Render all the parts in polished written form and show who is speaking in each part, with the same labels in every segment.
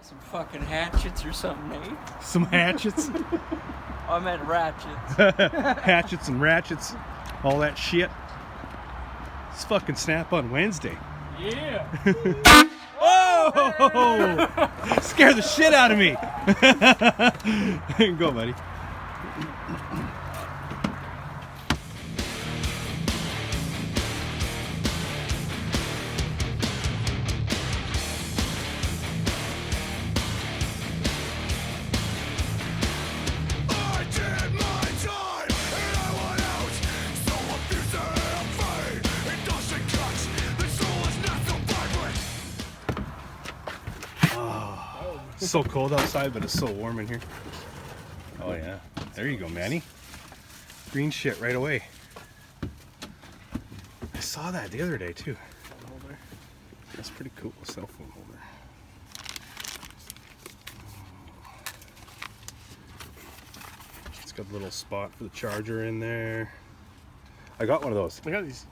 Speaker 1: Got some fucking hatchets or something, eh?
Speaker 2: Some hatchets.
Speaker 1: I meant ratchets.
Speaker 2: Hatchets and ratchets. All that shit. It's fucking Snap on Wednesday.
Speaker 1: Yeah.
Speaker 2: Oh! Scared the shit out of me. Go, buddy. So cold outside, but it's so warm in here. Oh yeah, there you go, Manny. Green shit right away. I saw that the other day too. That's pretty cool, cell phone holder. It's got a little spot for the charger in there. I got one of those.
Speaker 3: I got these.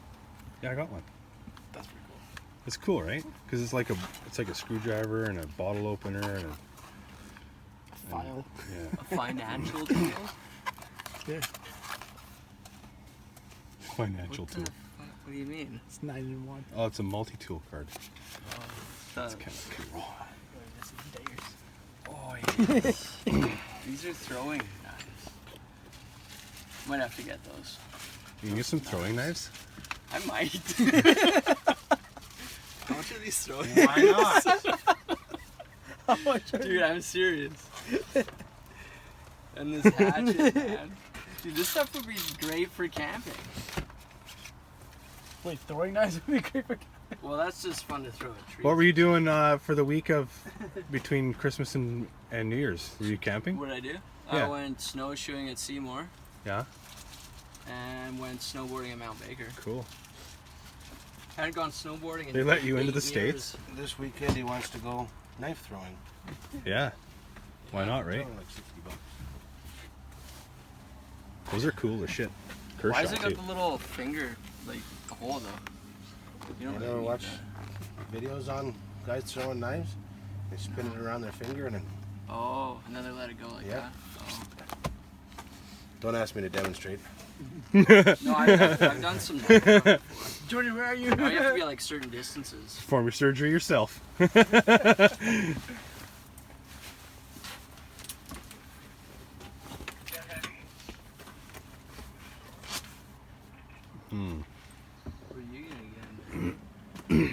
Speaker 2: Yeah, I got one.
Speaker 3: That's pretty cool.
Speaker 2: It's cool, right? Because it's like a screwdriver and a bottle opener and a
Speaker 3: File.
Speaker 2: yeah.
Speaker 1: A financial deal?
Speaker 3: Yeah.
Speaker 2: Financial
Speaker 1: What
Speaker 2: tool.
Speaker 1: the fuck? What do you mean?
Speaker 3: It's 9 in 1.
Speaker 2: Oh, it's a multi-tool card.
Speaker 1: That's
Speaker 2: Kind of cool.
Speaker 1: Oh, yes. These are throwing knives. Might have to get those.
Speaker 2: You can get some throwing knives.
Speaker 1: I might. How much are these throwing?
Speaker 2: Why not?
Speaker 1: Dude, I'm serious. And this hatchet, man. Dude, this stuff would be great for camping.
Speaker 3: Wait, throwing knives would be great for
Speaker 1: Well, that's just fun to throw at trees.
Speaker 2: What were you doing for the week of between Christmas and New Year's? Were you camping?
Speaker 1: What did I do?
Speaker 2: Yeah.
Speaker 1: I went snowshoeing at Seymour
Speaker 2: Yeah.
Speaker 1: and went snowboarding at Mount Baker.
Speaker 2: Cool.
Speaker 1: I hadn't gone snowboarding in
Speaker 2: They let you into
Speaker 1: 8
Speaker 2: the States?
Speaker 1: years.
Speaker 4: This weekend he wants to go knife throwing.
Speaker 2: Yeah. Why not, right?
Speaker 4: Throwing like $60.
Speaker 2: Those are cool as shit. Kershaw,
Speaker 1: Why has it got
Speaker 2: too.
Speaker 1: the little finger, like, a hole though? You know
Speaker 4: You
Speaker 1: what I
Speaker 4: ever
Speaker 1: mean?
Speaker 4: watch videos on guys throwing knives? They spin it around their finger and then
Speaker 1: Oh, and then they let it go like
Speaker 4: Yeah.
Speaker 1: that? Oh.
Speaker 4: don't ask me to demonstrate.
Speaker 1: No, I've done some knife throwing before.
Speaker 3: Jordan, where are you?
Speaker 1: No, you have to be at like certain distances.
Speaker 2: Perform your surgery yourself.
Speaker 1: What are you gonna get?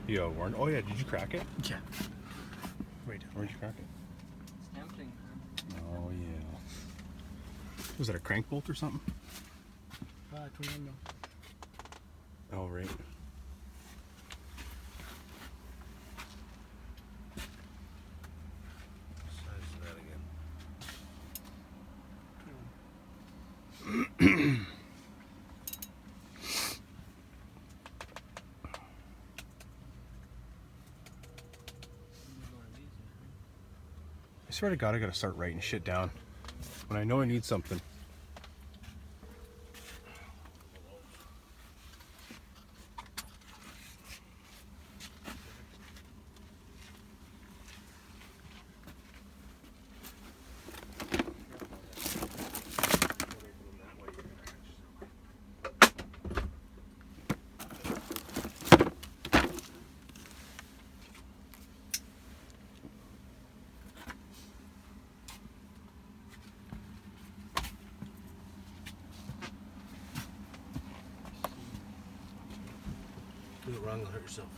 Speaker 2: You got warned. Oh yeah, did you crack it?
Speaker 3: Yeah. Right.
Speaker 2: Where'd you crack it?
Speaker 1: It's tempting.
Speaker 2: Oh yeah. Was that a crank bolt or something?
Speaker 3: 21 mil.
Speaker 2: Oh right.
Speaker 4: What size is that again?
Speaker 2: I swear to God, I gotta start writing shit down when I know I need something.
Speaker 4: Do it wrong, you'll hurt yourself.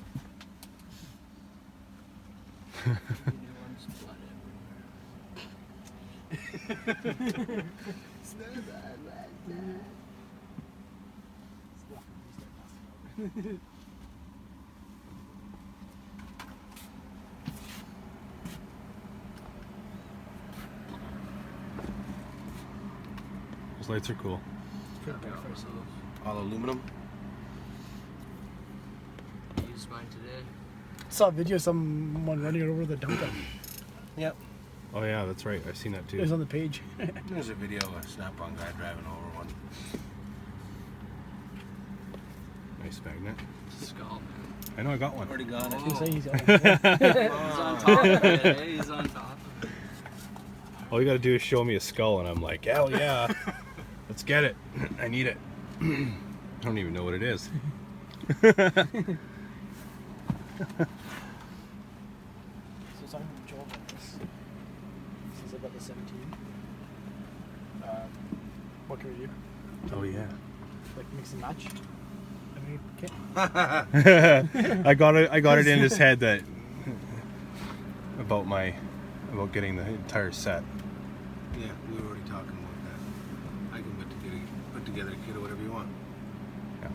Speaker 2: Those lights are cool.
Speaker 4: All aluminum.
Speaker 1: Used mine today.
Speaker 3: Saw a video of someone running it over the dump.
Speaker 4: Yep.
Speaker 2: Oh yeah, that's right. I've seen that
Speaker 3: It was
Speaker 2: too.
Speaker 3: on the page.
Speaker 4: There's a video of a Snap-on guy driving over one.
Speaker 2: Nice magnet.
Speaker 1: Skull, man.
Speaker 2: I know I got one.
Speaker 4: Already got it.
Speaker 3: I was gonna say he's got
Speaker 1: He's on top of it, eh? He's on top of it.
Speaker 2: All you gotta do is show me a skull, and I'm like, hell yeah, let's get it. I need it. I don't even know what it is.
Speaker 3: So something with Joel about this. This is about the 17. What can we do?
Speaker 2: Oh yeah.
Speaker 3: Like mix and match? I mean, okay.
Speaker 2: I got it in his head that about getting the entire set.
Speaker 4: Yeah, we were already talking about that. I can put together a kit or whatever you want.
Speaker 2: Yeah.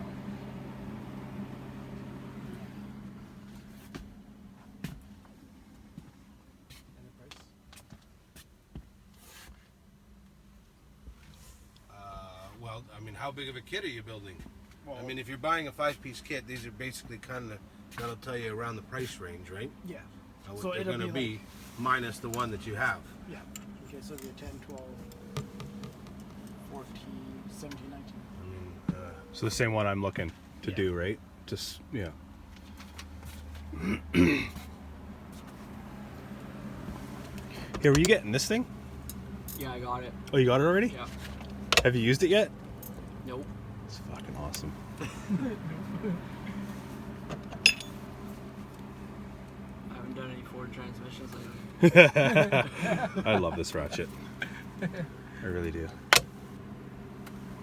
Speaker 3: And the price?
Speaker 4: Well, I mean, how big of a kit are you building?
Speaker 3: Well,
Speaker 4: I mean, if you're buying a 5-piece kit, these are basically kind of, that'll tell you around the price range, right?
Speaker 3: yeah.
Speaker 4: What
Speaker 3: So
Speaker 4: they're
Speaker 3: it'll
Speaker 4: going to
Speaker 3: be
Speaker 4: be minus the one that you have.
Speaker 3: Yeah. Okay, so it'll be a 10, 12, 14, 17, 19.
Speaker 4: I mean,
Speaker 2: So the same one I'm looking to
Speaker 3: Yeah.
Speaker 2: do, right? Just yeah. Here, were you getting this thing?
Speaker 1: Yeah, I got it.
Speaker 2: Oh, you got it already?
Speaker 1: Yeah.
Speaker 2: Have you used it yet?
Speaker 1: Nope.
Speaker 2: It's fucking awesome.
Speaker 1: I haven't done any Ford transmissions lately.
Speaker 2: I love this ratchet. I really do.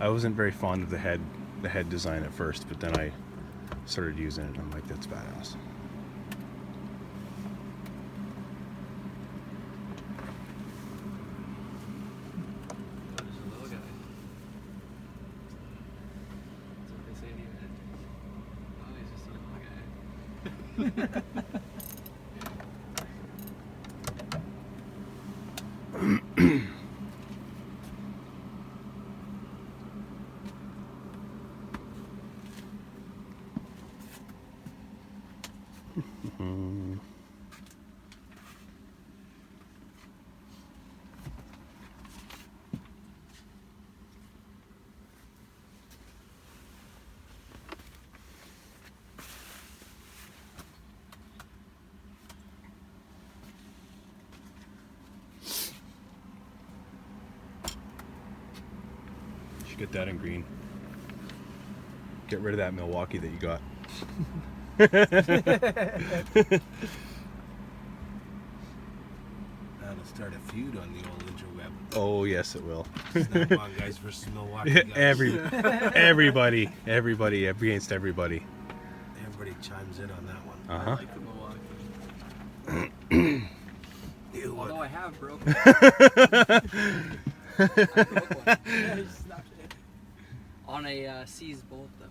Speaker 2: I wasn't very fond of the head design at first, but then I started using it and I'm like, that's badass.
Speaker 1: Oh, there's a little guy. That's what they say to you. Oh, he's just a little guy.
Speaker 2: Should get that in green. Get rid of that Milwaukee that you got.
Speaker 4: that'll start a feud on the old interweb.
Speaker 2: Oh yes, it will.
Speaker 4: Snap-on guys versus Milwaukee guys.
Speaker 2: Everybody against everybody.
Speaker 4: Everybody chimes in on that one.
Speaker 2: Uh
Speaker 1: I
Speaker 2: huh.
Speaker 1: like the Milwaukee.
Speaker 4: You would.
Speaker 1: Although I have broken. I broke one.
Speaker 3: Yeah, he snapped it.
Speaker 1: On a seized bolt, though.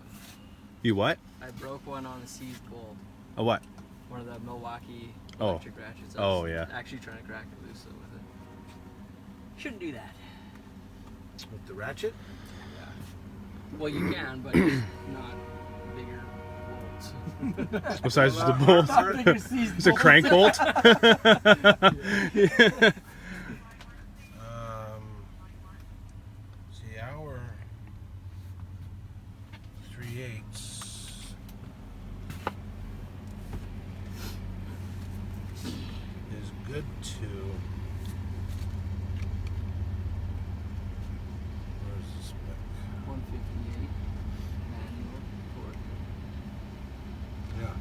Speaker 2: You what?
Speaker 1: I broke one on a seized bolt.
Speaker 2: A what?
Speaker 1: One of the Milwaukee
Speaker 2: Oh.
Speaker 1: electric ratchets. I
Speaker 2: Oh,
Speaker 1: was
Speaker 2: yeah.
Speaker 1: Actually trying to crack it loose with it. Shouldn't do that.
Speaker 4: With the ratchet?
Speaker 1: Yeah. Well, you can, but it's not bigger bolts.
Speaker 2: What size is the bolt?
Speaker 3: Not bigger seized
Speaker 2: It's a
Speaker 3: bolt.
Speaker 2: crank bolt.
Speaker 4: See, our 3/8 is good to. Where's the spec?
Speaker 1: 158 manual torque.
Speaker 4: Yeah.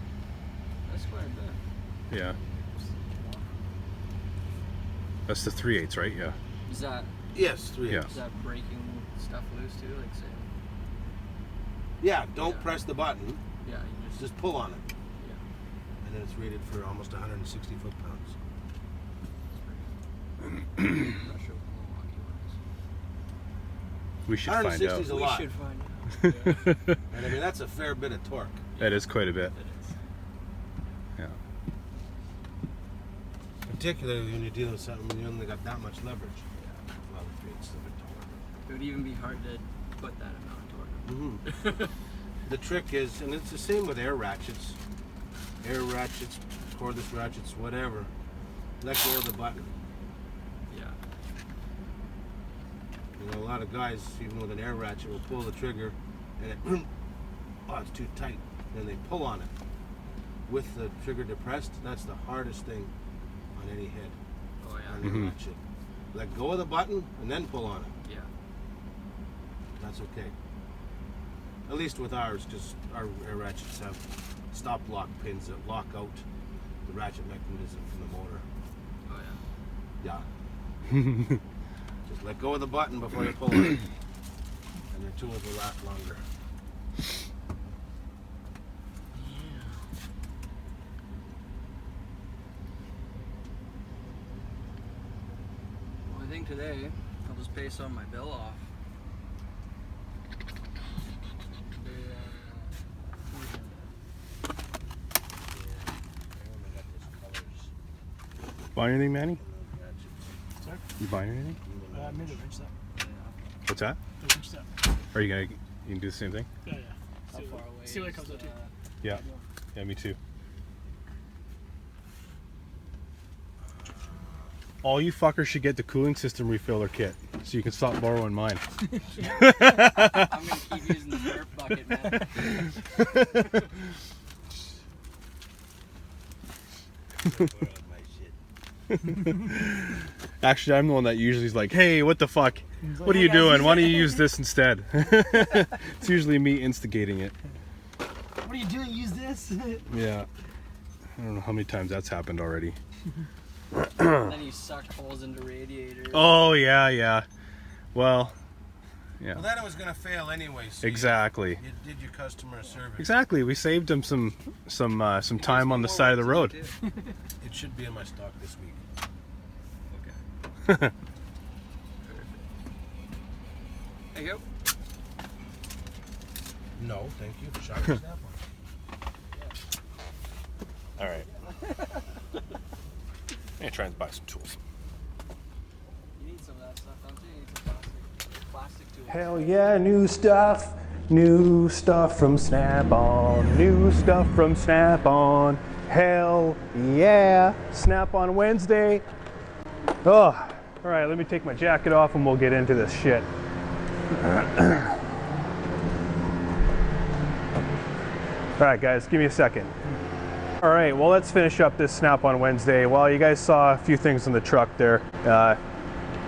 Speaker 1: That's quite a bit.
Speaker 2: Yeah. That's the 3/8, right? Yeah.
Speaker 1: Is that
Speaker 4: Yes, 3/8.
Speaker 2: Yeah.
Speaker 1: is that breaking stuff loose too? Like say,
Speaker 4: Yeah, don't
Speaker 1: Yeah.
Speaker 4: press the button.
Speaker 1: yeah, you just
Speaker 4: Just pull on it.
Speaker 1: yeah.
Speaker 4: And then it's rated for almost 160 foot-pounds.
Speaker 1: I'm not sure what Milwaukee was.
Speaker 2: We should find
Speaker 4: 160
Speaker 2: out.
Speaker 4: is a
Speaker 1: We
Speaker 4: lot.
Speaker 1: should find out.
Speaker 4: And I mean, that's a fair bit of torque.
Speaker 2: That is quite a bit.
Speaker 1: It is.
Speaker 2: Yeah.
Speaker 4: Particularly when you're dealing with something when you only got that much leverage. Well, the 3/8 is a bit taller.
Speaker 1: It would even be hard to put that amount of torque.
Speaker 4: The trick is, and it's the same with air ratchets, cordless ratchets, whatever. Let go of the button.
Speaker 1: Yeah.
Speaker 4: You know, a lot of guys, even with an air ratchet, will pull the trigger, and it, oh, it's too tight. Then they pull on it, with the trigger depressed, that's the hardest thing on any head.
Speaker 1: Oh yeah.
Speaker 4: On the ratchet. Let go of the button and then pull on it.
Speaker 1: Yeah.
Speaker 4: That's okay. At least with ours, because our ratchets have stop lock pins that lock out the ratchet mechanism from the motor.
Speaker 1: Oh
Speaker 4: Yeah. Just let go of the button before you pull it. And your tools will last longer.
Speaker 1: Well, I think today I'll just pay some of my bill off.
Speaker 2: Buy anything, Manny?
Speaker 3: Sorry?
Speaker 2: You buying anything?
Speaker 3: I made the wrench set.
Speaker 2: What's that?
Speaker 3: The wrench set.
Speaker 2: Are you gonna? You can do the same thing?
Speaker 3: Yeah, yeah.
Speaker 1: How far away?
Speaker 3: See what it comes out to.
Speaker 2: Yeah. Yeah, me too. All you fuckers should get the cooling system refiller kit so you can stop borrowing mine.
Speaker 1: I'm gonna keep using the Nerf bucket, man.
Speaker 2: Actually, I'm the one that usually is like, hey, what the fuck?
Speaker 3: He's like,
Speaker 2: What are
Speaker 3: "Hey,
Speaker 2: you
Speaker 3: guys,
Speaker 2: doing?
Speaker 3: use
Speaker 2: Why don't
Speaker 3: it."
Speaker 2: you use this instead? It's usually me instigating it.
Speaker 3: What are you doing? Use this.
Speaker 2: Yeah. I don't know how many times that's happened already.
Speaker 1: And then you sucked holes into radiators.
Speaker 2: Oh, yeah, yeah. Well, yeah.
Speaker 4: Well, then it was going to fail anyway. So
Speaker 2: Exactly.
Speaker 4: You did your customer service.
Speaker 2: Exactly. We saved him some time on the side of the road.
Speaker 4: It should be in my stock this week.
Speaker 1: Okay. There you go.
Speaker 4: No, thank you. Shaughnessy St.
Speaker 2: All right. I'm gonna try and buy some tools.
Speaker 1: You need some of that stuff, don't you? You need some plastic tools.
Speaker 2: Hell yeah, new stuff from Snap-on, new stuff from Snap-on. Hell yeah, Snap-on Wednesday. Oh, all right, let me take my jacket off and we'll get into this shit. All right, guys, give me a second. All right, well, let's finish up this Snap-on Wednesday. Well, you guys saw a few things in the truck there.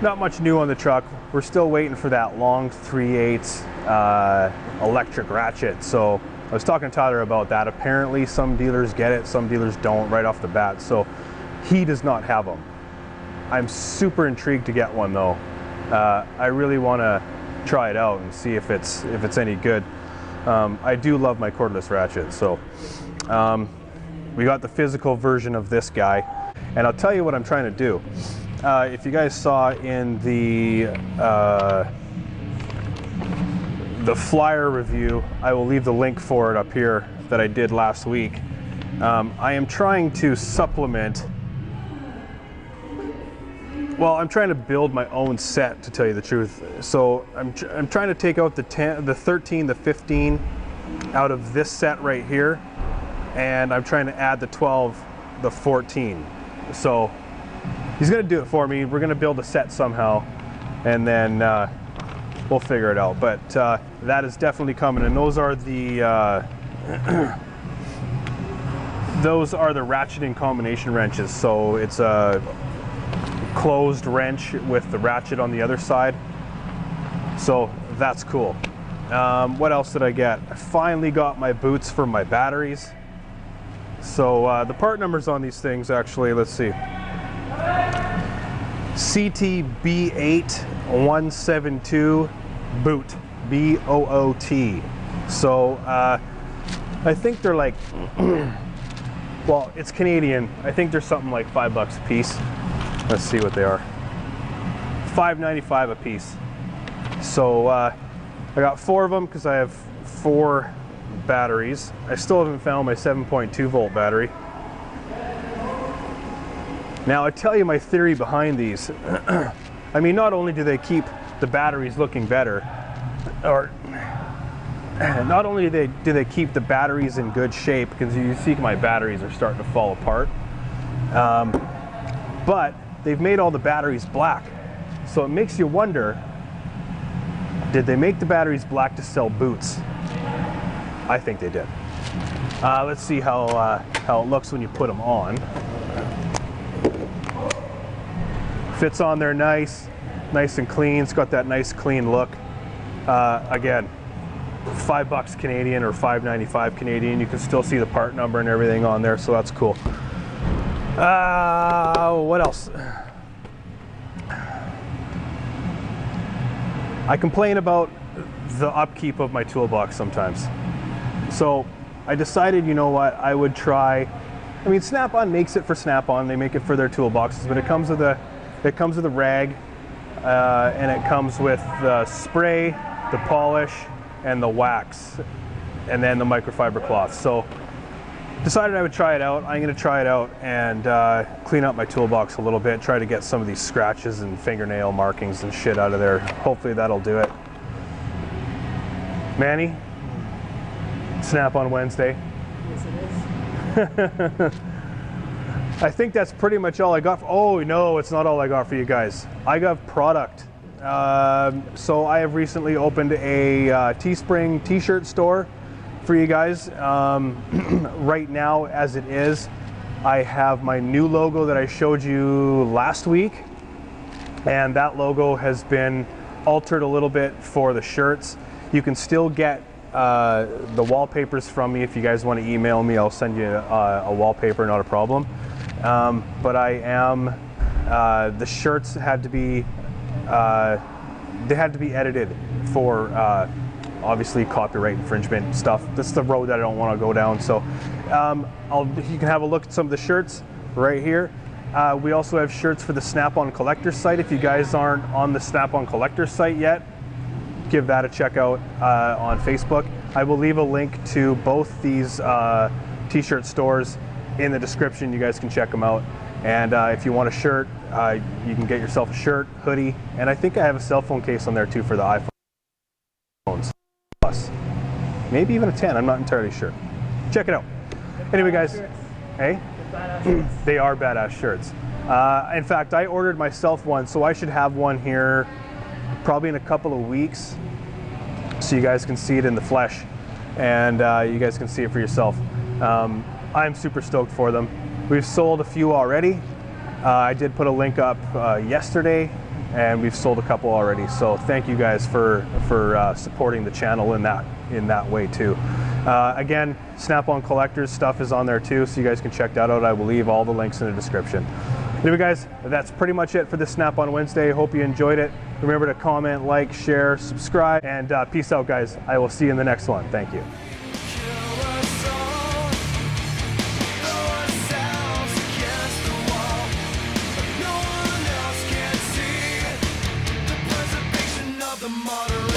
Speaker 2: Not much new on the truck. We're still waiting for that long 3/8 electric ratchet. So I was talking to Tyler about that. Apparently some dealers get it, some dealers don't right off the bat. So he does not have them. I'm super intrigued to get one though. I really want to try it out and see if it's any good. I do love my cordless ratchet. So we got the physical version of this guy, and I'll tell you what I'm trying to do. If you guys saw in the flyer review, I will leave the link for it up here that I did last week. I am trying to supplement. Well, I'm trying to build my own set, to tell you the truth. So I'm trying to take out the 10, the 13, the 15 out of this set right here, and I'm trying to add the 12, the 14. So he's gonna do it for me. We're gonna build a set somehow, and then we'll figure it out. But that is definitely coming, and those are the ratcheting combination wrenches. So it's a closed wrench with the ratchet on the other side. So that's cool. What else did I get? I finally got my boots for my batteries. So the part numbers on these things, actually, let's see. CTB8172 boot, B-O-O-T. So I think they're like, well, it's Canadian. I think they're something like $5 a piece. Let's see what they are. $5.95 a piece. So I got 4 of them because I have 4 batteries. I still haven't found my 7.2 volt battery. Now I tell you my theory behind these. I mean, not only do they keep the batteries looking better, or not only do they keep the batteries in good shape, because you see my batteries are starting to fall apart, but they've made all the batteries black. So it makes you wonder, did they make the batteries black to sell boots? I think they did. Let's see how how it looks when you put them on. Fits on there nice and clean. It's got that nice clean look. Again, $5 Canadian or $5.95 Canadian. You can still see the part number and everything on there, so that's cool. What else? I complain about the upkeep of my toolbox sometimes. So I decided, you know what, I would try. I mean, Snap-on makes it for Snap-on. They make it for their toolboxes, but it comes with a rag, and it comes with the spray, the polish, and the wax, and then the microfiber cloth. So decided I would try it out. I'm going to try it out and clean up my toolbox a little bit, try to get some of these scratches and fingernail markings and shit out of there. Hopefully that'll do it. Manny, Snap-on Wednesday.
Speaker 3: Yes, it is.
Speaker 2: I think that's pretty much all I got. Oh no, it's not all I got for you guys. I got product. So I have recently opened a Teespring t-shirt store for you guys. Right now, as it is, I have my new logo that I showed you last week, and that logo has been altered a little bit for the shirts. You can still get the wallpapers from me. If you guys want to email me, I'll send you a wallpaper, not a problem. But I am, the shirts had to be, they had to be edited for obviously copyright infringement stuff. This is the road that I don't want to go down. So you can have a look at some of the shirts right here. We also have shirts for the Snap-on Collector site. If you guys aren't on the Snap-on Collector site yet, give that a check out on Facebook. I will leave a link to both these t-shirt stores in the description. You guys can check them out. And if you want a shirt, you can get yourself a shirt, hoodie, and I think I have a cell phone case on there too for the iPhones Plus. Maybe even a 10, I'm not entirely sure. Check it out. Anyway guys, hey? They are badass shirts. In fact, I ordered myself one, so I should have one here probably in a couple of weeks, so you guys can see it in the flesh, and you guys can see it for yourself. I'm super stoked for them. We've sold a few already. I did put a link up yesterday, and we've sold a couple already. So thank you guys for supporting the channel in that way too. Again, Snap-on Collectors stuff is on there too, so you guys can check that out. I will leave all the links in the description. Anyway guys, that's pretty much it for this Snap-on Wednesday. Hope you enjoyed it. Remember to comment, like, share, subscribe, and peace out guys. I will see you in the next one. Thank you.
Speaker 5: The moderate